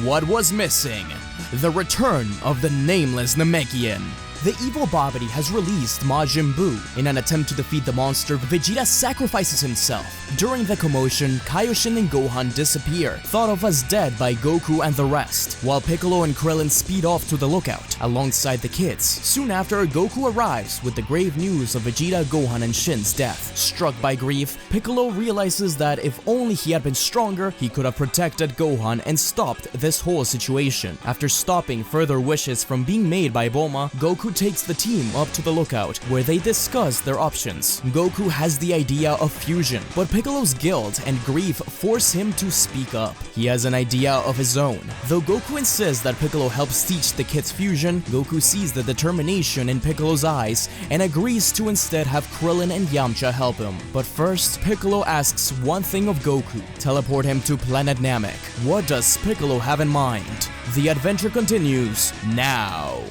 What was missing? The return of the Nameless Namekian. The evil Babidi has released Majin Buu. In an attempt to defeat the monster, Vegeta sacrifices himself. During the commotion, Kaioshin and Gohan disappear, thought of as dead by Goku and the rest, while Piccolo and Krillin speed off to the lookout, alongside the kids. Soon after, Goku arrives with the grave news of Vegeta, Gohan, and Shin's death. Struck by grief, Piccolo realizes that if only he had been stronger, he could have protected Gohan and stopped this whole situation. After stopping further wishes from being made by Bulma, Goku takes the team up to the lookout, where they discuss their options. Goku has the idea of fusion, but Piccolo's guilt and grief force him to speak up. He has an idea of his own. Though Goku insists that Piccolo helps teach the kids fusion, Goku sees the determination in Piccolo's eyes and agrees to instead have Krillin and Yamcha help him. But first, Piccolo asks one thing of Goku: teleport him to planet Namek. What does Piccolo have in mind? The adventure continues now.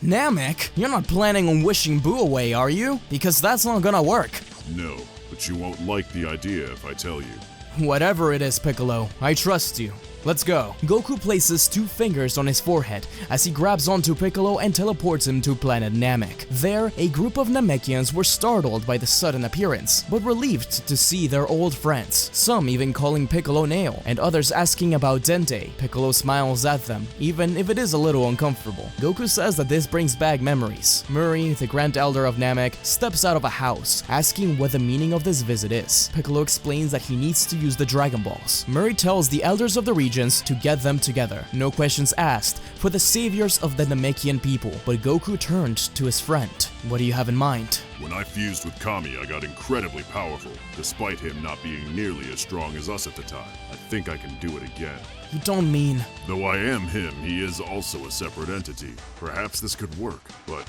Namek, you're not planning on wishing Buu away, are you? Because that's not gonna work. No, but you won't like the idea if I tell you. Whatever it is, Piccolo, I trust you. Let's go. Goku places 2 fingers on his forehead as he grabs onto Piccolo and teleports him to planet Namek. There, a group of Namekians were startled by the sudden appearance, but relieved to see their old friends, some even calling Piccolo Nail, and others asking about Dente. Piccolo smiles at them, even if it is a little uncomfortable. Goku says that this brings back memories. Murray, the Grand Elder of Namek, steps out of a house, asking what the meaning of this visit is. Piccolo explains that he needs to use the Dragon Balls. Murray tells the elders of the region to get them together. No questions asked, for the saviors of the Namekian people, but Goku turned to his friend. What do you have in mind? When I fused with Kami, I got incredibly powerful, despite him not being nearly as strong as us at the time. I think I can do it again. You don't mean... Though I am him, he is also a separate entity. Perhaps this could work, but...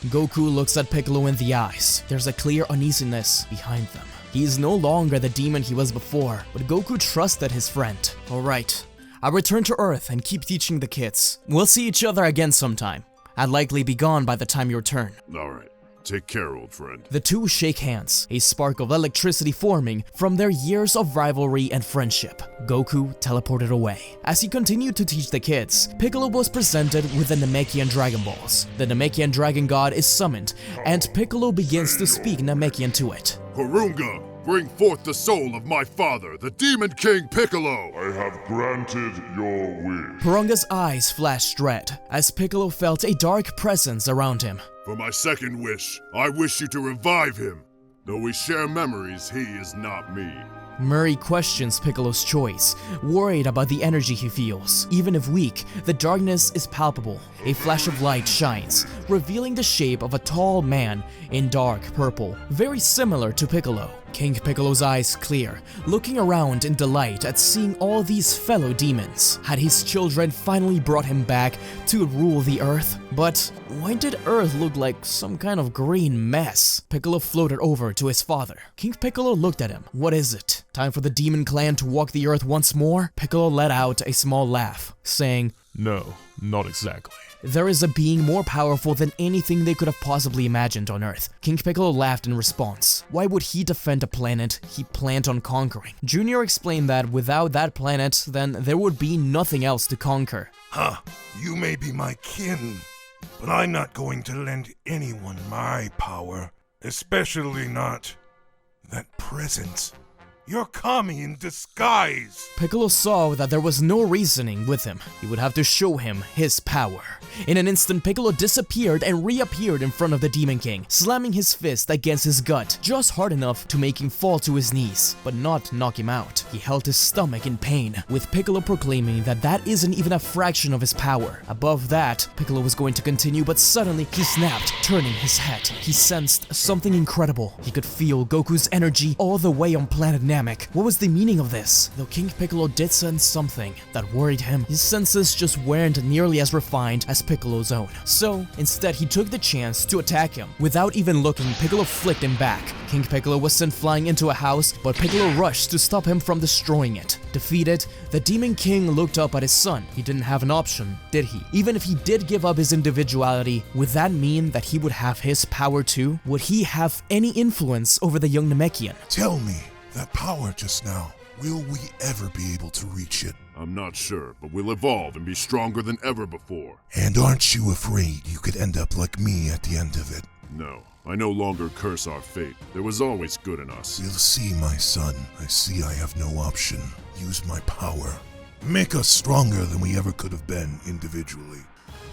Goku looks at Piccolo in the eyes. There's a clear uneasiness behind them. He is no longer the demon he was before, but Goku trusted his friend. Alright, I'll return to Earth and keep teaching the kids. We'll see each other again sometime. I'd likely be gone by the time you return. Alright, take care, old friend. The two shake hands, a spark of electricity forming from their years of rivalry and friendship. Goku teleported away. As he continued to teach the kids, Piccolo was presented with the Namekian Dragon Balls. The Namekian Dragon God is summoned, and Piccolo begins to speak Namekian to it. Horunga, bring forth the soul of my father, the Demon King Piccolo! I have granted your wish. Porunga's eyes flashed red, as Piccolo felt a dark presence around him. For my second wish, I wish you to revive him. Though we share memories, he is not me. Murray questions Piccolo's choice, worried about the energy he feels. Even if weak, the darkness is palpable. A flash of light shines, revealing the shape of a tall man in dark purple, very similar to Piccolo. King Piccolo's eyes clear, looking around in delight at seeing all these fellow demons. Had his children finally brought him back to rule the Earth? But why did Earth look like some kind of green mess? Piccolo floated over to his father. King Piccolo looked at him. What is it? Time for the Demon Clan to walk the Earth once more? Piccolo let out a small laugh, saying, No, not exactly. There is a being more powerful than anything they could have possibly imagined on Earth. King Piccolo laughed in response. Why would he defend a planet he planned on conquering? Junior explained that without that planet, then there would be nothing else to conquer. You may be my kin, but I'm not going to lend anyone my power, especially not that presence. You're Kami in disguise! Piccolo saw that there was no reasoning with him. He would have to show him his power. In an instant, Piccolo disappeared and reappeared in front of the Demon King, slamming his fist against his gut, just hard enough to make him fall to his knees, but not knock him out. He held his stomach in pain, with Piccolo proclaiming that that isn't even a fraction of his power. Above that, Piccolo was going to continue, but suddenly he snapped, turning his head. He sensed something incredible. He could feel Goku's energy all the way on planet Namek. What was the meaning of this? Though King Piccolo did sense something that worried him, his senses just weren't nearly as refined as Piccolo's own. So, instead he took the chance to attack him. Without even looking, Piccolo flicked him back. King Piccolo was sent flying into a house, but Piccolo rushed to stop him from destroying it. Defeated, the Demon King looked up at his son. He didn't have an option, did he? Even if he did give up his individuality, would that mean that he would have his power too? Would he have any influence over the young Namekian? Tell me, that power just now, Will we ever be able to reach it? I'm not sure, but we'll evolve and be stronger than ever before. And aren't you afraid you could end up like me at the end of it? No, I no longer curse our fate. There was always good in us. We'll see, my son. I see I have no option. Use my power. Make us stronger than we ever could have been individually.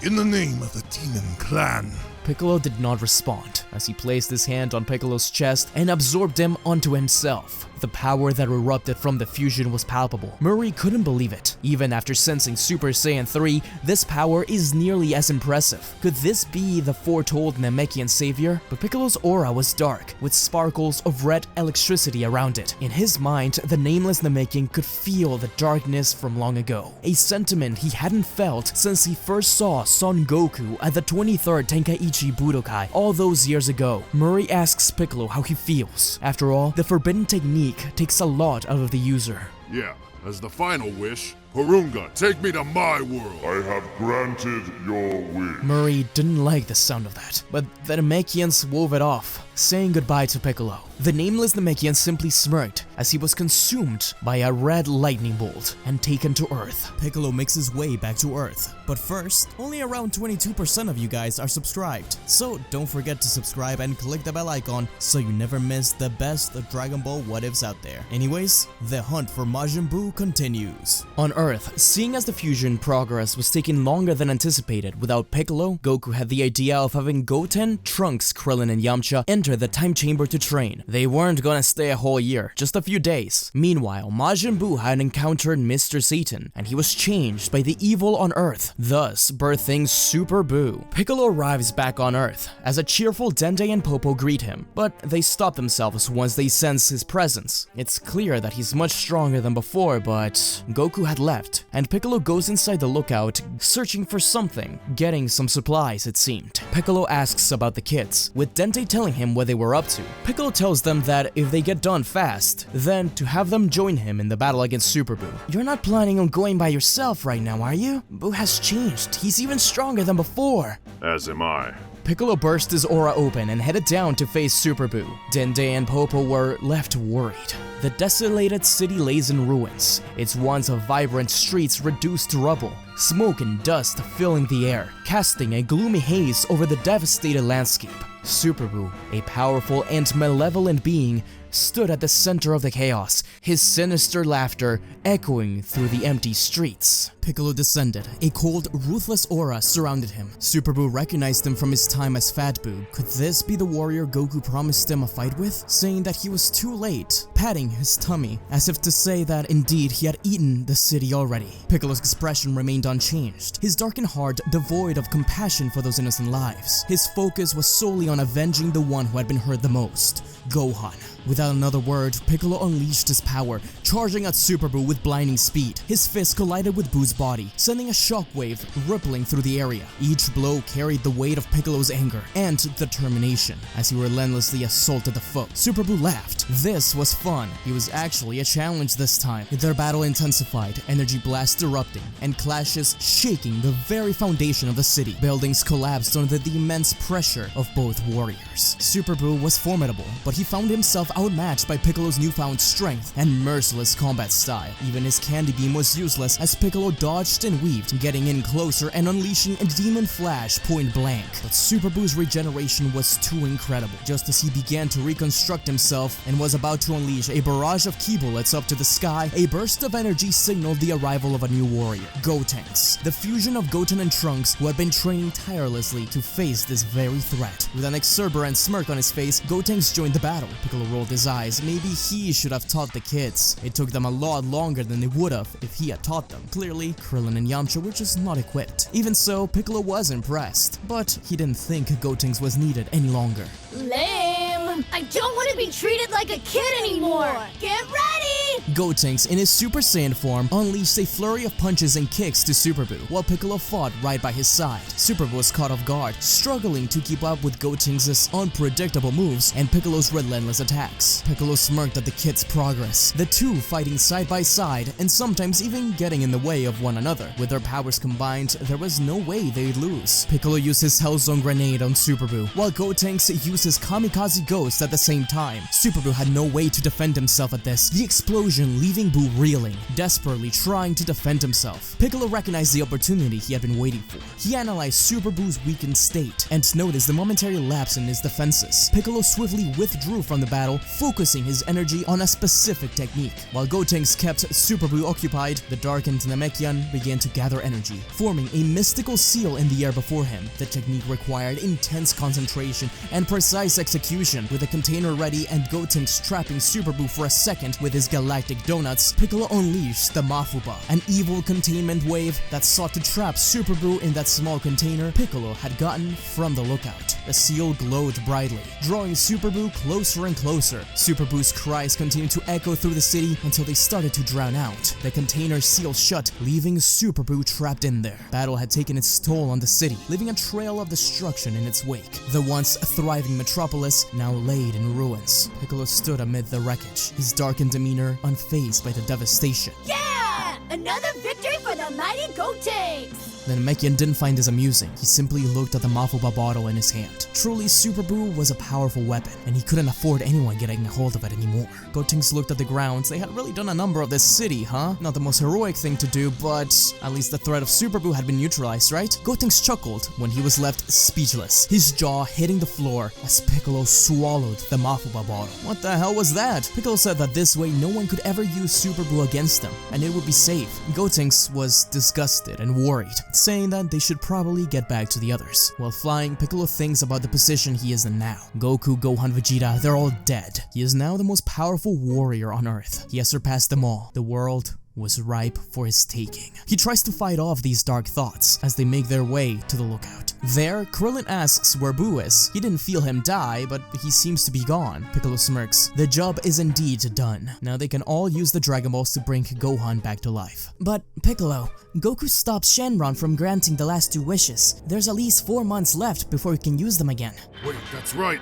In the name of the Demon Clan. Piccolo did not respond as he placed his hand on Piccolo's chest and absorbed him onto himself. The power that erupted from the fusion was palpable. Murray couldn't believe it. Even after sensing Super Saiyan 3, this power is nearly as impressive. Could this be the foretold Namekian savior? But Piccolo's aura was dark, with sparkles of red electricity around it. In his mind, the Nameless Namekian could feel the darkness from long ago, a sentiment he hadn't felt since he first saw Son Goku at the 23rd Tenkaichi Budokai all those years ago. Murray asks Piccolo how he feels. After all, the forbidden technique takes a lot out of the user. Yeah, as the final wish, Porunga, take me to my world. I have granted your wish. Murray didn't like the sound of that, but the Namekians wove it off, saying goodbye to Piccolo. The Nameless Namekian simply smirked as he was consumed by a red lightning bolt and taken to Earth. Piccolo makes his way back to Earth, but first, only around 22% of you guys are subscribed, so don't forget to subscribe and click the bell icon so you never miss the best of Dragon Ball what-ifs out there. Anyways, the hunt for Majin Buu continues. On Earth, seeing as the fusion progress was taking longer than anticipated without Piccolo, Goku had the idea of having Goten, Trunks, Krillin, and Yamcha enter the time chamber to train. They weren't gonna stay a whole year, just a few days. Meanwhile, Majin Buu had encountered Mr. Satan, and he was changed by the evil on Earth, thus birthing Super Buu. Piccolo arrives back on Earth, as a cheerful Dende and Popo greet him, but they stop themselves once they sense his presence. It's clear that he's much stronger than before, but Goku had left, and Piccolo goes inside the lookout, searching for something, getting some supplies it seemed. Piccolo asks about the kids, with Dende telling him what they were up to. Piccolo tells them that if they get done fast, then to have them join him in the battle against Super Buu. You're not planning on going by yourself right now, are you? Buu has changed, he's even stronger than before. As am I. Piccolo burst his aura open and headed down to face Super Buu. Dende and Popo were left worried. The desolated city lays in ruins, its once vibrant streets reduced to rubble, smoke and dust filling the air, casting a gloomy haze over the devastated landscape. Super Buu, a powerful and malevolent being, stood at the center of the chaos, his sinister laughter echoing through the empty streets. Piccolo descended. A cold, ruthless aura surrounded him. Super Buu recognized him from his time as Fat Buu. Could this be the warrior Goku promised him a fight with? Saying that he was too late, patting his tummy, as if to say that indeed he had eaten the city already. Piccolo's expression remained unchanged, his darkened heart devoid of compassion for those innocent lives. His focus was solely on avenging the one who had been hurt the most, Gohan. Without another word, Piccolo unleashed his power, charging at Super Buu with blinding speed. His fist collided with Buu's body, sending a shockwave rippling through the area. Each blow carried the weight of Piccolo's anger and determination as he relentlessly assaulted the foe. Super Buu laughed. This was fun. He was actually a challenge this time. Their battle intensified, energy blasts erupting, and clashes shaking the very foundation of the city. Buildings collapsed under the immense pressure of both warriors. Super Buu was formidable, but he found himself outmatched by Piccolo's newfound strength and merciless combat style. Even his candy beam was useless as Piccolo dodged and weaved, getting in closer and unleashing a demon flash point blank. But Super Buu's regeneration was too incredible. Just as he began to reconstruct himself and was about to unleash a barrage of ki bullets up to the sky, a burst of energy signaled the arrival of a new warrior, Gotenks, the fusion of Goten and Trunks, who had been training tirelessly to face this very threat. With an exuberant smirk on his face, Gotenks joined the battle. Piccolo rolled his eyes. Maybe he should have taught the kids. It took them a lot longer than they would have if he had taught them. Clearly, Krillin and Yamcha were just not equipped. Even so, Piccolo was impressed, but he didn't think Gotenks was needed any longer. Lame! I don't want to be treated like a kid anymore! Get ready! Gotenks, in his Super Saiyan form, unleashed a flurry of punches and kicks to Super Buu, while Piccolo fought right by his side. Super Buu was caught off guard, struggling to keep up with Gotenks' unpredictable moves and Piccolo's relentless attacks. Piccolo smirked at the kids' progress, the two fighting side by side and sometimes even getting in the way of one another. With their powers combined, there was no way they'd lose. Piccolo used his Hellzone grenade on Super Buu, while Gotenks used his Kamikaze Ghost at the same time. Super Buu had no way to defend himself at this. The explosion explosion leaving Buu reeling, desperately trying to defend himself. Piccolo recognized the opportunity he had been waiting for. He analyzed Super Buu's weakened state and noticed the momentary lapse in his defenses. Piccolo swiftly withdrew from the battle, focusing his energy on a specific technique. While Gotenks kept Super Buu occupied, the darkened Namekian began to gather energy, forming a mystical seal in the air before him. The technique required intense concentration and precise execution. With the container ready and Gotenks trapping Super Buu for a second with his galactic donuts, Piccolo unleashed the Mafuba, an evil containment wave that sought to trap Super Buu in that small container Piccolo had gotten from the lookout. The seal glowed brightly, drawing Super Buu closer and closer. Super Buu's cries continued to echo through the city until they started to drown out. The container sealed shut, leaving Super Buu trapped in there. Battle had taken its toll on the city, leaving a trail of destruction in its wake. The once thriving metropolis now laid in ruins. Piccolo stood amid the wreckage, his darkened demeanor unfazed by the devastation. Yeah! Another victory for the mighty Gotenks! The Namekian didn't find this amusing. He simply looked at the Mafuba bottle in his hand. Truly, Super Buu was a powerful weapon, and he couldn't afford anyone getting a hold of it anymore. Gotenks looked at the grounds. They had really done a number of this city, huh? Not the most heroic thing to do, but at least the threat of Super Buu had been neutralized, right? Gotenks chuckled when he was left speechless, his jaw hitting the floor as Piccolo swallowed the Mafuba bottle. What the hell was that? Piccolo said that this way no one could ever use Super Buu against him, and it would be safe. Gotenks was disgusted and worried, saying that they should probably get back to the others. While flying, Piccolo thinks about the position he is in now. Goku, Gohan, Vegeta, they're all dead. He is now the most powerful warrior on Earth. He has surpassed them all. The world was ripe for his taking. He tries to fight off these dark thoughts as they make their way to the lookout. There, Krillin asks where Buu is. He didn't feel him die, but he seems to be gone. Piccolo smirks. The job is indeed done. Now they can all use the Dragon Balls to bring Gohan back to life. But, Piccolo, Goku stopped Shenron from granting the last 2 wishes. There's at least 4 months left before we can use them again. Wait, that's right,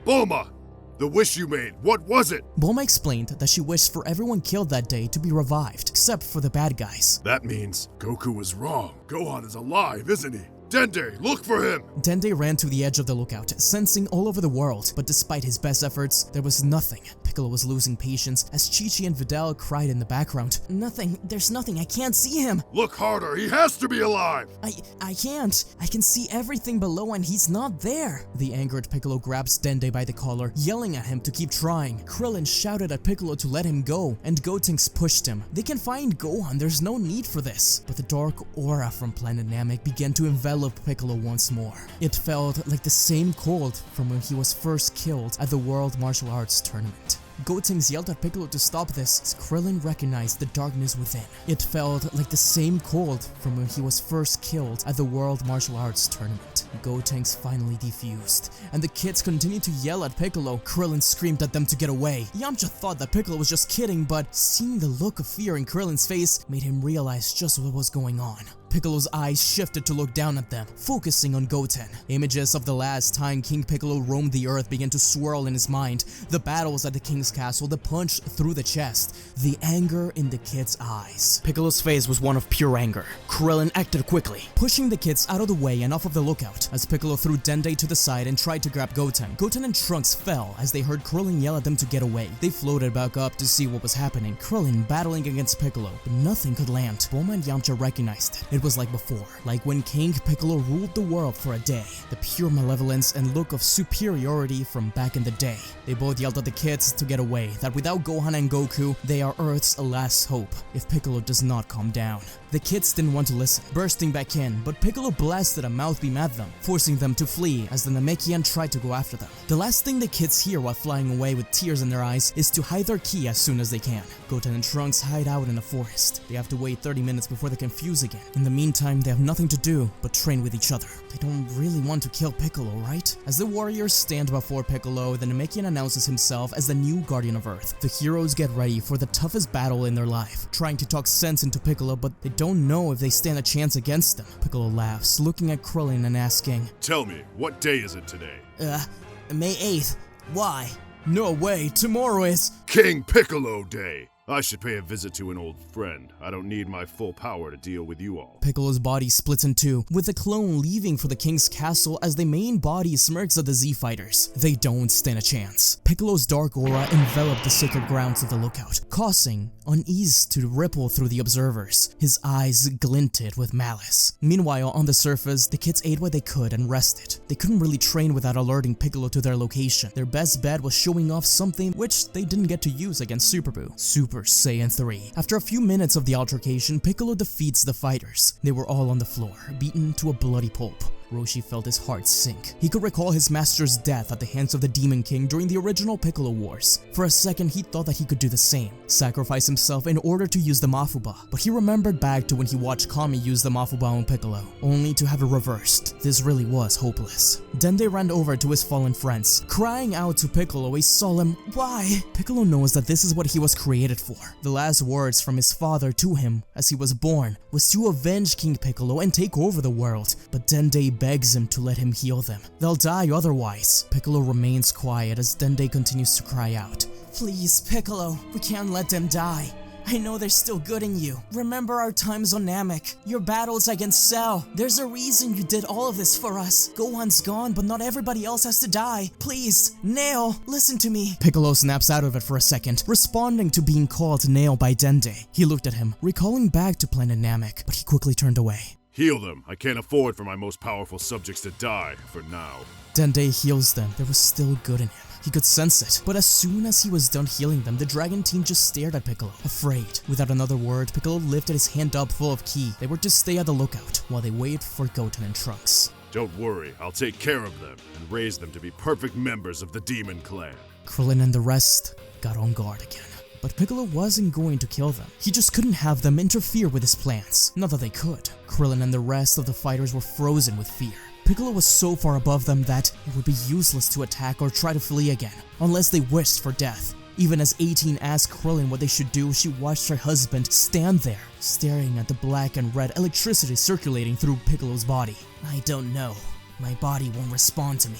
Bulma! The wish you made, what was it? Bulma explained that she wished for everyone killed that day to be revived, except for the bad guys. That means Goku was wrong. Gohan is alive, isn't he? Dende, look for him! Dende ran to the edge of the lookout, sensing all over the world, but despite his best efforts, there was nothing. Piccolo was losing patience as Chi-Chi and Videl cried in the background. Nothing, there's nothing, I can't see him. Look harder, he has to be alive! I can't. I can see everything below and he's not there. The angered Piccolo grabs Dende by the collar, yelling at him to keep trying. Krillin shouted at Piccolo to let him go, and Gotenks pushed him. They can find Gohan, there's no need for this. But the dark aura from planet Namek began to envelop Piccolo once more. It felt like the same cold from when he was first killed at the World Martial Arts Tournament. Gotenks yelled at Piccolo to stop this as Krillin recognized the darkness within. It felt like the same cold from when he was first killed at the World Martial Arts Tournament. Gotenks finally defused, and the kids continued to yell at Piccolo. Krillin screamed at them to get away. Yamcha thought that Piccolo was just kidding, but seeing the look of fear in Krillin's face made him realize just what was going on. Piccolo's eyes shifted to look down at them, focusing on Goten. Images of the last time King Piccolo roamed the earth began to swirl in his mind. The battles at the king's castle, the punch through the chest, the anger in the kid's eyes. Piccolo's face was one of pure anger. Krillin acted quickly, pushing the kids out of the way and off of the lookout as Piccolo threw Dende to the side and tried to grab Goten. Goten and Trunks fell as they heard Krillin yell at them to get away. They floated back up to see what was happening. Krillin battling against Piccolo, but nothing could land. Bulma and Yamcha recognized it. It was like before, like when King Piccolo ruled the world for a day. The pure malevolence and look of superiority from back in the day. They both yelled at the kids to get away, that without Gohan and Goku, they are Earth's last hope if Piccolo does not calm down. The kids didn't want to listen, bursting back in, but Piccolo blasted a mouth beam at them, forcing them to flee as the Namekian tried to go after them. The last thing the kids hear while flying away with tears in their eyes is to hide their ki as soon as they can. Goten and Trunks hide out in the forest. They have to wait 30 minutes before they can fuse again. In the meantime, they have nothing to do but train with each other. They don't really want to kill Piccolo, right? As the warriors stand before Piccolo, the Namekian announces himself as the new Guardian of Earth. The heroes get ready for the toughest battle in their life, trying to talk sense into Piccolo, but they don't know if they stand a chance against him. Piccolo laughs, looking at Krillin and asking, Tell me, what day is it today? May 8th. Why? No way, tomorrow is King Piccolo Day! I should pay a visit to an old friend. I don't need my full power to deal with you all. Piccolo's body splits in two, with the clone leaving for the king's castle as the main body smirks at the Z fighters. They don't stand a chance. Piccolo's dark aura enveloped the sacred grounds of the lookout, causing unease to ripple through the observers. His eyes glinted with malice. Meanwhile, on the surface, the kids ate what they could and rested. They couldn't really train without alerting Piccolo to their location. Their best bet was showing off something which they didn't get to use against Super Buu. Super Saiyan 3. After a few minutes of the altercation, Piccolo defeats the fighters. They were all on the floor, beaten to a bloody pulp. Roshi felt his heart sink. He could recall his master's death at the hands of the Demon King during the original Piccolo Wars. For a second, he thought that he could do the same, sacrifice himself in order to use the Mafuba. But he remembered back to when he watched Kami use the Mafuba on Piccolo, only to have it reversed. This really was hopeless. Dende ran over to his fallen friends, crying out to Piccolo a solemn, "Why?" Piccolo knows that this is what he was created for. The last words from his father to him as he was born was to avenge King Piccolo and take over the world, but Dende begs him to let him heal them. They'll die otherwise. Piccolo remains quiet as Dende continues to cry out. "Please, Piccolo, we can't let them die. I know there's still good in you. Remember our times on Namek, your battles against Cell. There's a reason you did all of this for us. Gohan's gone, but not everybody else has to die. Please, Nail, listen to me." Piccolo snaps out of it for a second, responding to being called Nail by Dende. He looked at him, recalling back to planet Namek, but he quickly turned away. Heal them. I can't afford for my most powerful subjects to die, for now. Dende heals them. There was still good in him. He could sense it, but as soon as he was done healing them, the dragon team just stared at Piccolo, afraid. Without another word, Piccolo lifted his hand up full of ki. They were to stay at the lookout, while they waited for Goten and Trunks. Don't worry, I'll take care of them, and raise them to be perfect members of the Demon Clan. Krillin and the rest got on guard again. But Piccolo wasn't going to kill them. He just couldn't have them interfere with his plans. Not that they could. Krillin and the rest of the fighters were frozen with fear. Piccolo was so far above them that it would be useless to attack or try to flee again, unless they wished for death. Even as 18 asked Krillin what they should do, she watched her husband stand there, staring at the black and red electricity circulating through Piccolo's body. "I don't know. My body won't respond to me."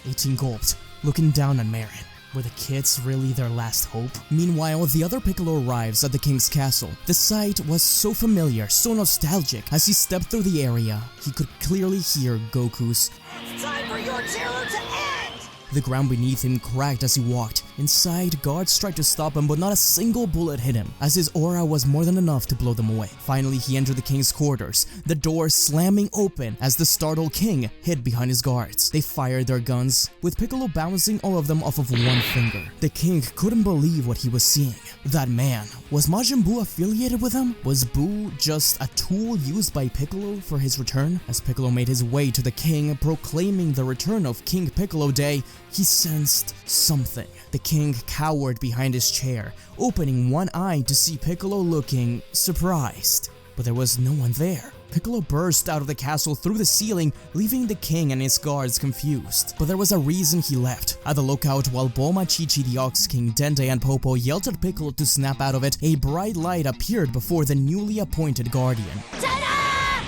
18 gulped, looking down on Marin. Were the kids really their last hope? Meanwhile, the other Piccolo arrives at the king's castle. The sight was so familiar, so nostalgic. As he stepped through the area, he could clearly hear Goku's It's time for your terror to end! The ground beneath him cracked as he walked. Inside, guards tried to stop him, but not a single bullet hit him, as his aura was more than enough to blow them away. Finally, he entered the king's quarters, the door slamming open as the startled king hid behind his guards. They fired their guns, with Piccolo bouncing all of them off of one finger. The king couldn't believe what he was seeing. That man, was Majin Buu affiliated with him? Was Buu just a tool used by Piccolo for his return? As Piccolo made his way to the king, proclaiming the return of King Piccolo Day, he sensed something. The king cowered behind his chair, opening one eye to see Piccolo looking surprised. But there was no one there. Piccolo burst out of the castle through the ceiling, leaving the king and his guards confused. But there was a reason he left. At the lookout, while Bulma, Chi-Chi, the Ox King, Dende, and Popo yelled at Piccolo to snap out of it, a bright light appeared before the newly appointed guardian. Ta-da!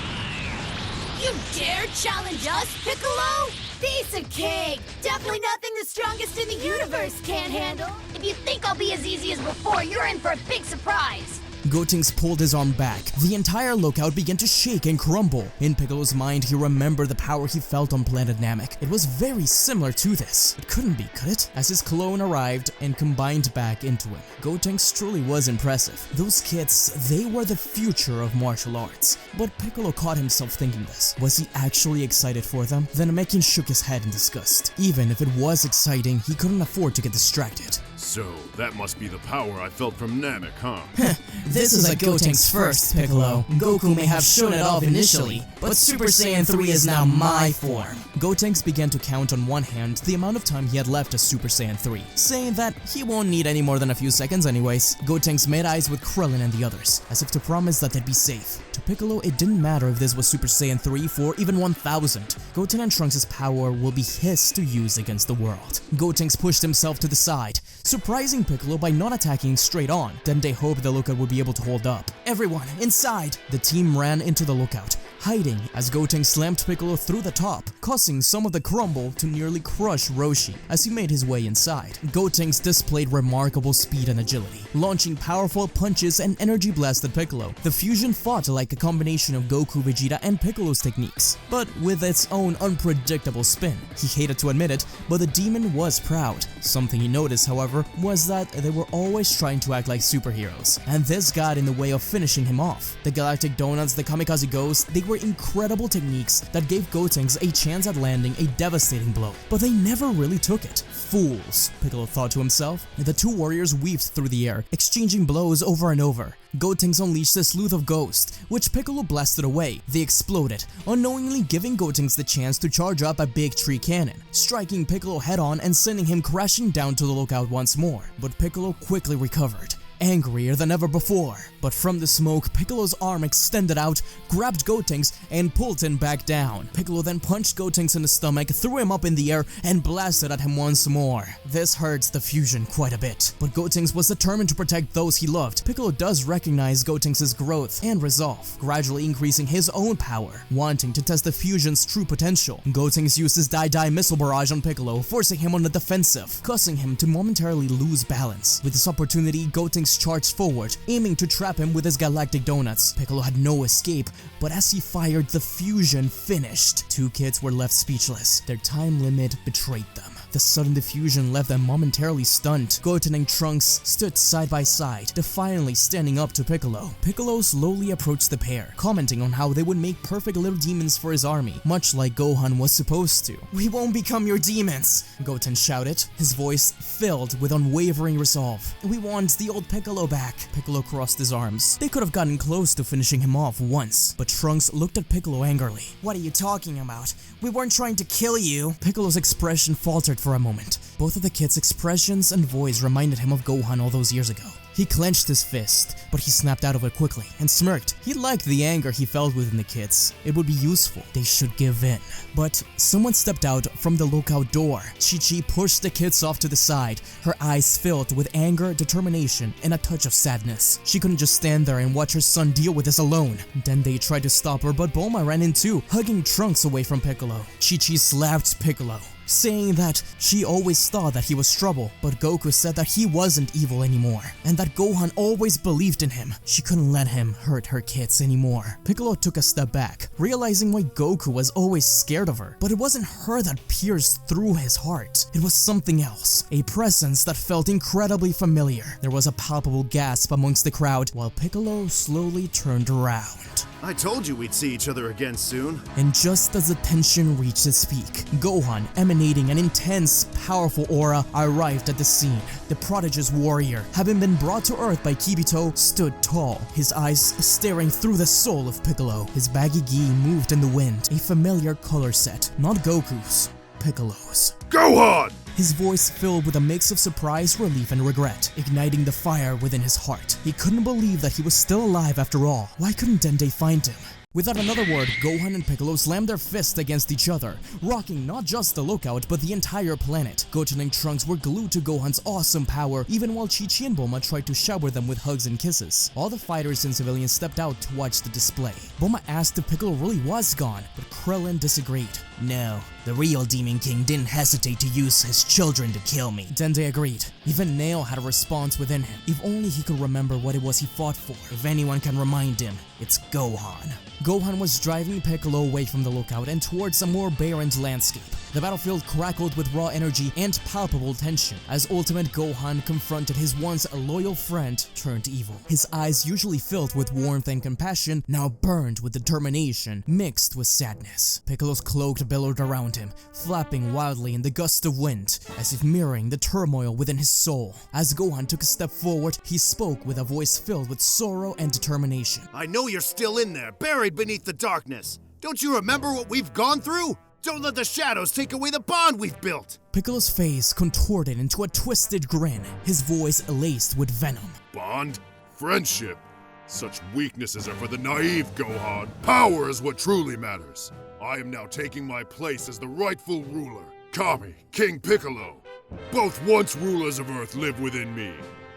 You dare challenge us, Piccolo? Piece of cake! Definitely nothing the strongest in the universe can't handle. If you think I'll be as easy as before, you're in for a big surprise. Gotenks pulled his arm back. The entire lookout began to shake and crumble. In Piccolo's mind, he remembered the power he felt on planet Namek. It was very similar to this. It couldn't be, could it? As his clone arrived and combined back into him. Gotenks truly was impressive. Those kids, they were the future of martial arts. But Piccolo caught himself thinking this. Was he actually excited for them? The Namekian shook his head in disgust. Even if it was exciting, he couldn't afford to get distracted. So, that must be the power I felt from Namek, huh? This is a Gotenks first, Piccolo. Goku may have shown it off initially, but Super Saiyan 3 is now my form. Gotenks began to count on one hand the amount of time he had left as Super Saiyan 3, saying that he won't need any more than a few seconds anyways. Gotenks made eyes with Krillin and the others, as if to promise that they'd be safe. To Piccolo, it didn't matter if this was Super Saiyan 3, 4, even 1000. Goten and Trunks' power will be his to use against the world. Gotenks pushed himself to the side, surprising Piccolo by not attacking straight on. Then they hoped the lookout would be able to hold up. "Everyone, inside!" The team ran into the lookout, hiding as Gotenks slammed Piccolo through the top, causing some of the crumble to nearly crush Roshi as he made his way inside. Gotenks displayed remarkable speed and agility, launching powerful punches and energy blast at Piccolo. The fusion fought like a combination of Goku, Vegeta, and Piccolo's techniques, but with its own unpredictable spin. He hated to admit it, but the demon was proud. Something he noticed, however, was that they were always trying to act like superheroes, and this got in the way of finishing him off. The Galactic Donuts, the Kamikaze Ghost, they were incredible techniques that gave Gotenks a chance at landing a devastating blow, but they never really took it. Fools, Piccolo thought to himself. The two warriors weaved through the air, exchanging blows over and over. Gotenks unleashed a slew of ghosts, which Piccolo blasted away. They exploded, unknowingly giving Gotenks the chance to charge up a big tree cannon, striking Piccolo head-on and sending him crashing down to the lookout once more. But Piccolo quickly recovered, angrier than ever before. But from the smoke, Piccolo's arm extended out, grabbed Gotenks, and pulled him back down. Piccolo then punched Gotenks in the stomach, threw him up in the air, and blasted at him once more. This hurts the fusion quite a bit, but Gotenks was determined to protect those he loved. Piccolo does recognize Gotenks' growth and resolve, gradually increasing his own power, wanting to test the fusion's true potential. Gotenks used his Die missile barrage on Piccolo, forcing him on the defensive, causing him to momentarily lose balance. With this opportunity, Gotenks charged forward, aiming to trap him with his galactic donuts. Piccolo had no escape, but as he fired, the fusion finished. Two kids were left speechless. Their time limit betrayed them. The sudden diffusion left them momentarily stunned. Goten and Trunks stood side by side, defiantly standing up to Piccolo. Piccolo slowly approached the pair, commenting on how they would make perfect little demons for his army, much like Gohan was supposed to. "We won't become your demons," Goten shouted, his voice filled with unwavering resolve. "We want the old Piccolo back." Piccolo crossed his arms. They could have gotten close to finishing him off once, but Trunks looked at Piccolo angrily. "What are you talking about? We weren't trying to kill you." Piccolo's expression faltered for a moment. Both of the kids' expressions and voice reminded him of Gohan all those years ago. He clenched his fist, but he snapped out of it quickly and smirked. He liked the anger he felt within the kids. It would be useful. They should give in. But someone stepped out from the lookout door. Chi-Chi pushed the kids off to the side, her eyes filled with anger, determination, and a touch of sadness. She couldn't just stand there and watch her son deal with this alone. Then they tried to stop her, but Bulma ran in too, hugging Trunks away from Piccolo. Chi-Chi slapped Piccolo, saying that she always thought that he was trouble, but Goku said that he wasn't evil anymore, and that Gohan always believed in him. She couldn't let him hurt her kids anymore. Piccolo took a step back, realizing why Goku was always scared of her, but it wasn't her that pierced through his heart. It was something else, a presence that felt incredibly familiar. There was a palpable gasp amongst the crowd, while Piccolo slowly turned around. "I told you we'd see each other again soon." And just as the tension reached its peak, Gohan, emanating an intense, powerful aura, arrived at the scene. The prodigious warrior, having been brought to Earth by Kibito, stood tall, his eyes staring through the soul of Piccolo. His baggy gi moved in the wind, a familiar color set, not Goku's, Piccolo's. Gohan! His voice filled with a mix of surprise, relief, and regret, igniting the fire within his heart. He couldn't believe that he was still alive after all. Why couldn't Dende find him? Without another word, Gohan and Piccolo slammed their fists against each other, rocking not just the lookout, but the entire planet. Goten and Trunks were glued to Gohan's awesome power, even while Chi-Chi and Bulma tried to shower them with hugs and kisses. All the fighters and civilians stepped out to watch the display. Bulma asked if Piccolo really was gone, but Krillin disagreed. "No, the real Demon King didn't hesitate to use his children to kill me." Dende agreed. Even Nail had a response within him. If only he could remember what it was he fought for. If anyone can remind him, it's Gohan. Gohan was driving Piccolo away from the lookout and towards a more barren landscape. The battlefield crackled with raw energy and palpable tension as Ultimate Gohan confronted his once loyal friend turned evil. His eyes, usually filled with warmth and compassion, now burned with determination mixed with sadness. Piccolo's cloak billowed around him, flapping wildly in the gust of wind, as if mirroring the turmoil within his soul. As Gohan took a step forward, he spoke with a voice filled with sorrow and determination. "I know you're still in there, buried beneath the darkness. Don't you remember what we've gone through? Don't let the shadows take away the bond we've built." Piccolo's face contorted into a twisted grin, his voice laced with venom. Bond? Friendship? Such weaknesses are for the naive, Gohan. Power is what truly matters. I am now taking my place as the rightful ruler. Kami, King Piccolo. Both once rulers of Earth live within me.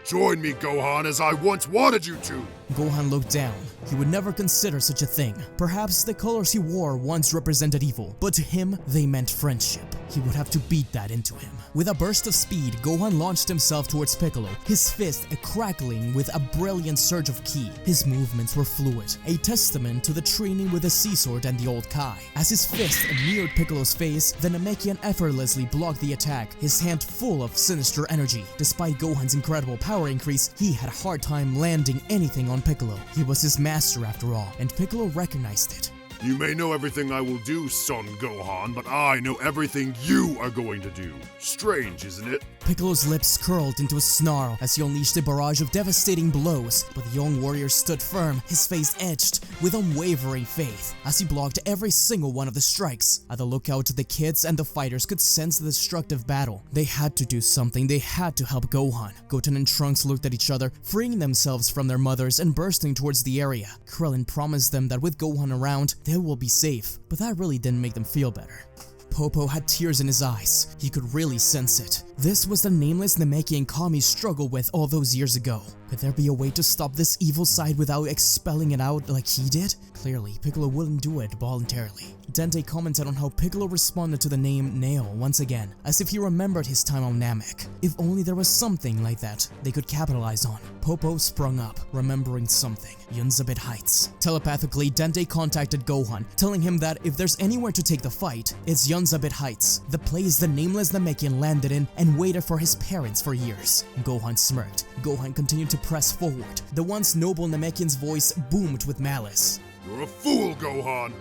Join me, Gohan, as I once wanted you to. Gohan looked down, he would never consider such a thing. Perhaps the colors he wore once represented evil, but to him, they meant friendship. He would have to beat that into him. With a burst of speed, Gohan launched himself towards Piccolo, his fist crackling with a brilliant surge of ki. His movements were fluid, a testament to the training with the Sea Sword and the old Kai. As his fist neared Piccolo's face, the Namekian effortlessly blocked the attack, his hand full of sinister energy. Despite Gohan's incredible power increase, he had a hard time landing anything on Piccolo. He was his master after all, and Piccolo recognized it. You may know everything I will do, son Gohan, but I know everything you are going to do. Strange, isn't it? Piccolo's lips curled into a snarl as he unleashed a barrage of devastating blows, but the young warrior stood firm, his face etched with unwavering faith as he blocked every single one of the strikes. At the lookout, the kids and the fighters could sense the destructive battle. They had to do something, they had to help Gohan. Goten and Trunks looked at each other, freeing themselves from their mothers and bursting towards the area. Krillin promised them that with Gohan around, they will be safe, but that really didn't make them feel better. Popo had tears in his eyes. He could really sense it. This was the nameless Namekian Kami struggled with all those years ago. Could there be a way to stop this evil side without expelling it out like he did? Clearly, Piccolo wouldn't do it voluntarily. Dente commented on how Piccolo responded to the name Nail once again, as if he remembered his time on Namek. If only there was something like that they could capitalize on. Popo sprung up, remembering something. Yunzabit Heights. Telepathically, Dente contacted Gohan, telling him that if there's anywhere to take the fight, it's Yunzabit Heights, the place the nameless Namekian landed in and waited for his parents for years. Gohan smirked. Gohan continued to press forward. The once noble Namekian's voice boomed with malice. You're a fool, Gohan.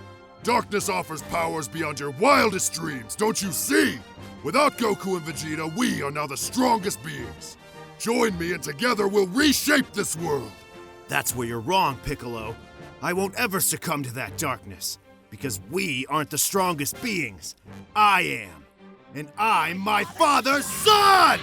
Darkness offers powers beyond your wildest dreams, don't you see? Without Goku and Vegeta, we are now the strongest beings. Join me and together we'll reshape this world. That's where you're wrong, Piccolo. I won't ever succumb to that darkness, because we aren't the strongest beings. I am. And I'm my father's son!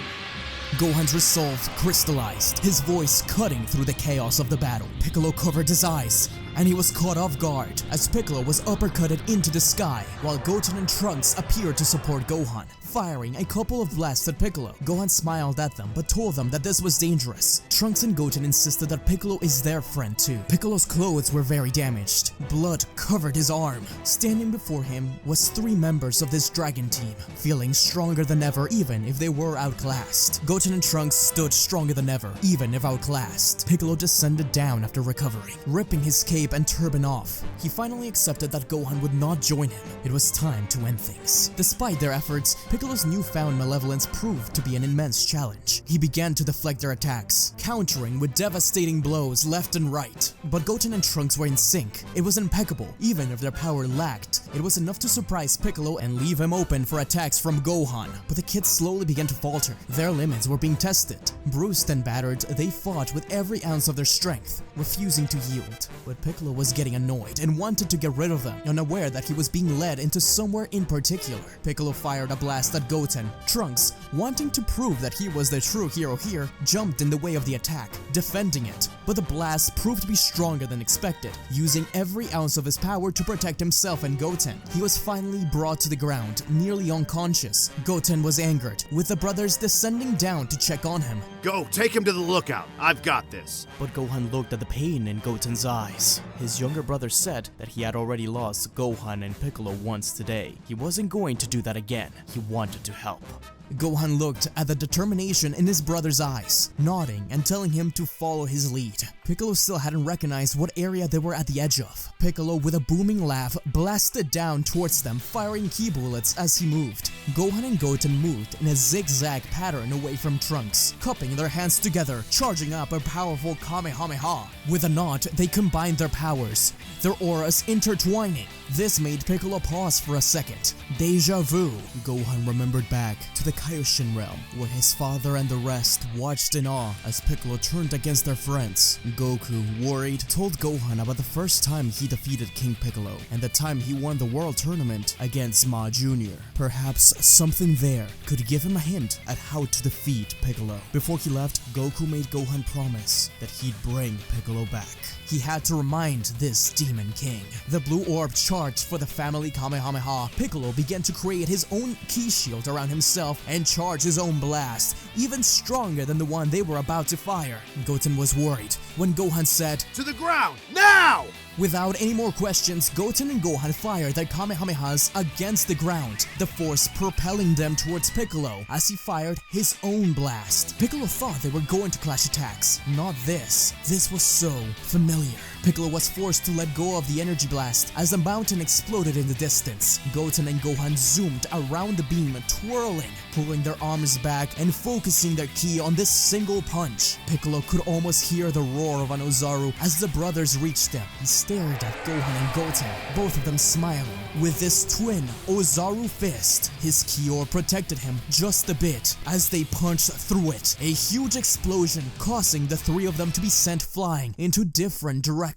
Gohan's resolve crystallized, his voice cutting through the chaos of the battle. Piccolo covered his eyes, and he was caught off guard as Piccolo was uppercutted into the sky, while Goten and Trunks appeared to support Gohan, firing a couple of blasts at Piccolo. Gohan smiled at them, but told them that this was dangerous. Trunks and Goten insisted that Piccolo is their friend too. Piccolo's clothes were very damaged. Blood covered his arm. Standing before him was 3 members of this dragon team, feeling stronger than ever even if they were outclassed. Goten and Trunks stood stronger than ever, even if outclassed. Piccolo descended down after recovering, ripping his cape and turban off. He finally accepted that Gohan would not join him. It was time to end things. Despite their efforts, Piccolo's newfound malevolence proved to be an immense challenge. He began to deflect their attacks, countering with devastating blows left and right. But Goten and Trunks were in sync. It was impeccable. Even if their power lacked, it was enough to surprise Piccolo and leave him open for attacks from Gohan. But the kids slowly began to falter. Their limits were being tested. Bruised and battered, they fought with every ounce of their strength, refusing to yield. But Piccolo was getting annoyed and wanted to get rid of them, unaware that he was being led into somewhere in particular. Piccolo fired a blast at Goten. Trunks, wanting to prove that he was the true hero here, jumped in the way of the attack, defending it. But the blast proved to be stronger than expected, using every ounce of his power to protect himself and Goten. He was finally brought to the ground, nearly unconscious. Goten was angered, with the brothers descending down to check on him. Go, take him to the lookout. I've got this. But Gohan looked at the pain in Goten's eyes. His younger brother said that he had already lost Gohan and Piccolo once today. He wasn't going to do that again. He wanted to help. Gohan looked at the determination in his brother's eyes, nodding and telling him to follow his lead. Piccolo still hadn't recognized what area they were at the edge of. Piccolo, with a booming laugh, blasted down towards them, firing ki bullets as he moved. Gohan and Goten moved in a zigzag pattern away from Trunks, cupping their hands together, charging up a powerful Kamehameha. With a nod, they combined their powers, their auras intertwining. This made Piccolo pause for a second. Deja vu. Gohan remembered back to the Kaioshin realm, where his father and the rest watched in awe as Piccolo turned against their friends. Goku, worried, told Gohan about the first time he defeated King Piccolo, and the time he won the World Tournament against Ma Jr. Perhaps something there could give him a hint at how to defeat Piccolo. Before he left, Goku made Gohan promise that he'd bring Piccolo back. He had to remind this Demon King. The blue orb charged for the family Kamehameha. Piccolo began to create his own ki shield around himself and and charge his own blast, even stronger than the one they were about to fire. Goten was worried when Gohan said, To the ground, now! Without any more questions, Goten and Gohan fired their Kamehamehas against the ground, the force propelling them towards Piccolo as he fired his own blast. Piccolo thought they were going to clash attacks. Not this. This was so familiar. Piccolo was forced to let go of the energy blast as a mountain exploded in the distance. Goten and Gohan zoomed around the beam, twirling, pulling their arms back and focusing their ki on this single punch. Piccolo could almost hear the roar of an Ozaru as the brothers reached them. He stared at Gohan and Goten, both of them smiling. With this twin Ozaru fist, his ki orb protected him just a bit as they punched through it. A huge explosion causing the three of them to be sent flying into different directions.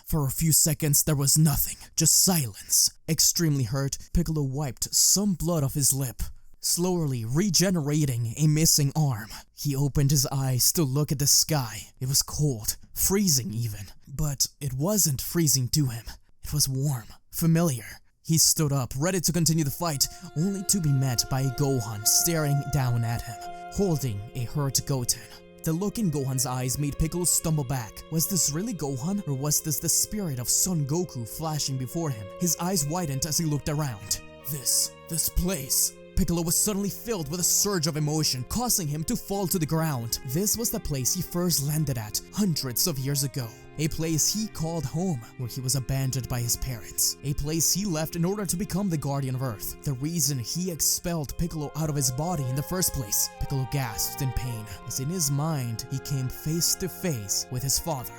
For a few seconds there was nothing, just silence. Extremely hurt, Piccolo wiped some blood off his lip, slowly regenerating a missing arm. He opened his eyes to look at the sky. It was cold, freezing even, but it wasn't freezing to him. It was warm, familiar. He stood up, ready to continue the fight, only to be met by Gohan staring down at him, holding a hurt Goten. The look in Gohan's eyes made Piccolo stumble back. Was this really Gohan, or was this the spirit of Son Goku flashing before him? His eyes widened as he looked around. This place. Piccolo was suddenly filled with a surge of emotion, causing him to fall to the ground. This was the place he first landed at hundreds of years ago. A place he called home, where he was abandoned by his parents. A place he left in order to become the guardian of Earth. The reason he expelled Piccolo out of his body in the first place. Piccolo gasped in pain, as in his mind he came face to face with his father.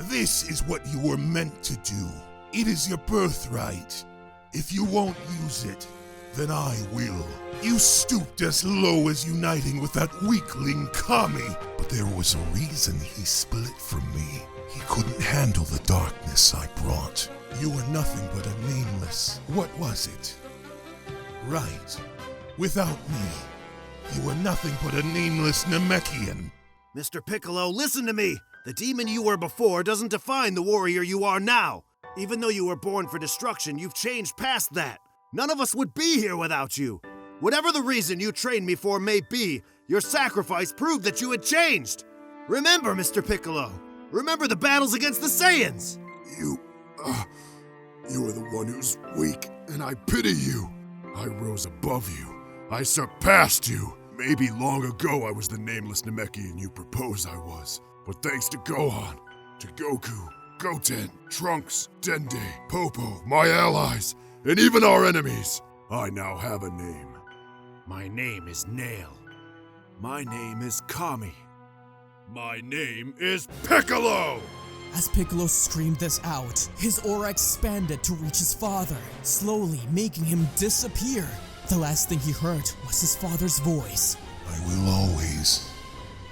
This is what you were meant to do. It is your birthright. If you won't use it, then I will. You stooped as low as uniting with that weakling Kami. But there was a reason he split from me. He couldn't handle the darkness I brought. You were nothing but a nameless. What was it? Right. Without me, you were nothing but a nameless Namekian. Mr. Piccolo, listen to me! The demon you were before doesn't define the warrior you are now. Even though you were born for destruction, you've changed past that. None of us would be here without you. Whatever the reason you trained me for may be, your sacrifice proved that you had changed. Remember, Mr. Piccolo. Remember the battles against the Saiyans. You are the one who's weak, and I pity you. I rose above you. I surpassed you. Maybe long ago I was the nameless Namekian you propose I was. But thanks to Gohan, to Goku, Goten, Trunks, Dende, Popo, my allies, and even our enemies, I now have a name. My name is Nail. My name is Kami. My name is Piccolo! As Piccolo screamed this out, his aura expanded to reach his father, slowly making him disappear. The last thing he heard was his father's voice. I will always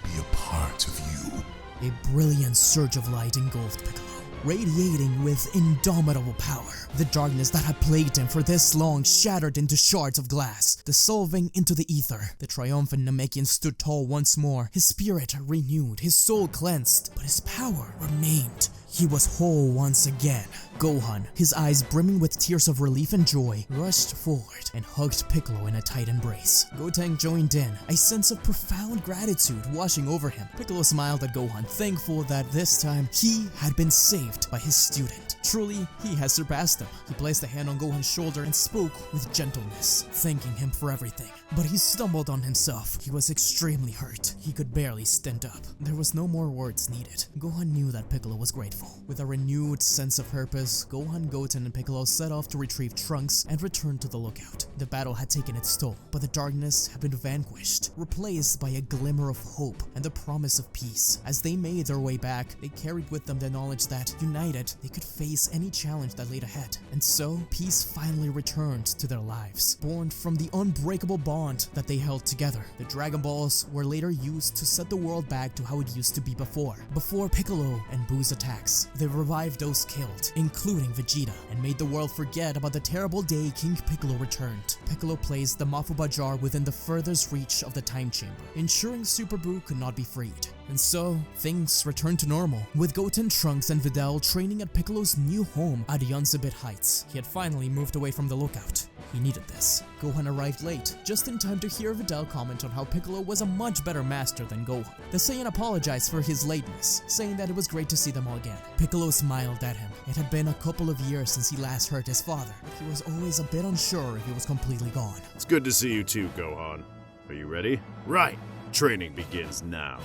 be a part of you. A brilliant surge of light engulfed Piccolo, radiating with indomitable power. The darkness that had plagued him for this long shattered into shards of glass, dissolving into the ether. The triumphant Namekian stood tall once more, his spirit renewed, his soul cleansed, but his power remained. He was whole once again. Gohan, his eyes brimming with tears of relief and joy, rushed forward and hugged Piccolo in a tight embrace. Gotenks joined in, a sense of profound gratitude washing over him. Piccolo smiled at Gohan, thankful that this time he had been saved by his student. Truly, he has surpassed him. He placed a hand on Gohan's shoulder and spoke with gentleness, thanking him for everything. But he stumbled on himself. He was extremely hurt. He could barely stand up. There was no more words needed. Gohan knew that Piccolo was grateful. With a renewed sense of purpose, Gohan, Goten, and Piccolo set off to retrieve Trunks and return to the lookout. The battle had taken its toll, but the darkness had been vanquished, replaced by a glimmer of hope and the promise of peace. As they made their way back, they carried with them the knowledge that, united, they could face any challenge that laid ahead. And so, peace finally returned to their lives, born from the unbreakable bond that they held together. The Dragon Balls were later used to set the world back to how it used to be before Piccolo and Buu's attacks. They revived those killed, including Vegeta, and made the world forget about the terrible day King Piccolo returned. Piccolo placed the Mafuba jar within the furthest reach of the time chamber, ensuring Super Buu could not be freed. And so, things returned to normal, with Goten, Trunks, and Videl training at Piccolo's new home at Yonsabit Heights. He had finally moved away from the lookout. He needed this. Gohan arrived late, just in time to hear Videl comment on how Piccolo was a much better master than Gohan. The Saiyan apologized for his lateness, saying that it was great to see them all again. Piccolo smiled at him. It had been a couple of years since he last hurt his father, but he was always a bit unsure if he was completely gone. It's good to see you too, Gohan. Are you ready? Right. Training begins now.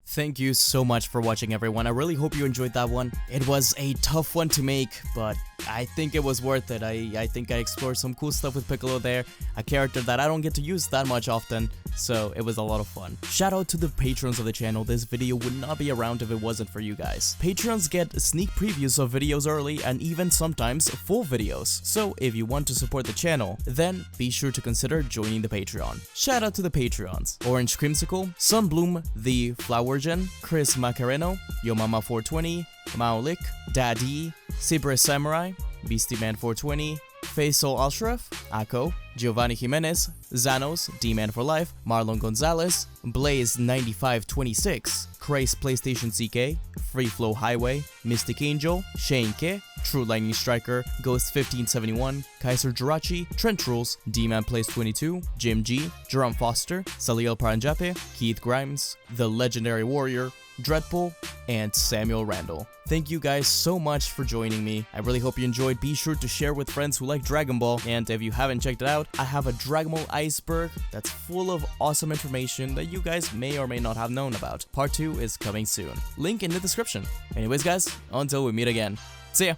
Thank you so much for watching, everyone. I really hope you enjoyed that one. It was a tough one to make, but I think it was worth it. I think I explored some cool stuff with Piccolo there, a character that I don't get to use that much often, so it was a lot of fun. Shout out to the patrons of the channel. This video would not be around if it wasn't for you guys. Patrons get sneak previews of videos early and even sometimes full videos. So if you want to support the channel, then be sure to consider joining the Patreon. Shout out to the Patreons: Orange Creamsicle, Sunbloom, The Flower Gen, Chris Macareno, Yo Mama 420, Maolik, Daddy, Sabre Samurai, Beastie Man 420, Faisal Ashraf, Ako, Giovanni Jimenez, Zanos, D-Man for Life, Marlon Gonzalez, Blaze 9526, Craze PlayStation CK, Free Flow Highway, Mystic Angel, Shane K, True Lightning Striker, Ghost 1571, Kaiser Jirachi, Trent Rules, D-Man Plays 22, Jim G, Jerome Foster, Saliel Paranjape, Keith Grimes, The Legendary Warrior, Dreadpool, and Samuel Randall. Thank you guys so much for joining me. I really hope you enjoyed. Be sure to share with friends who like Dragon Ball, and if you haven't checked it out, I have a Dragon Ball iceberg that's full of awesome information that you guys may or may not have known about. Part 2 is coming soon. Link in the description. Anyways guys, until we meet again. See ya!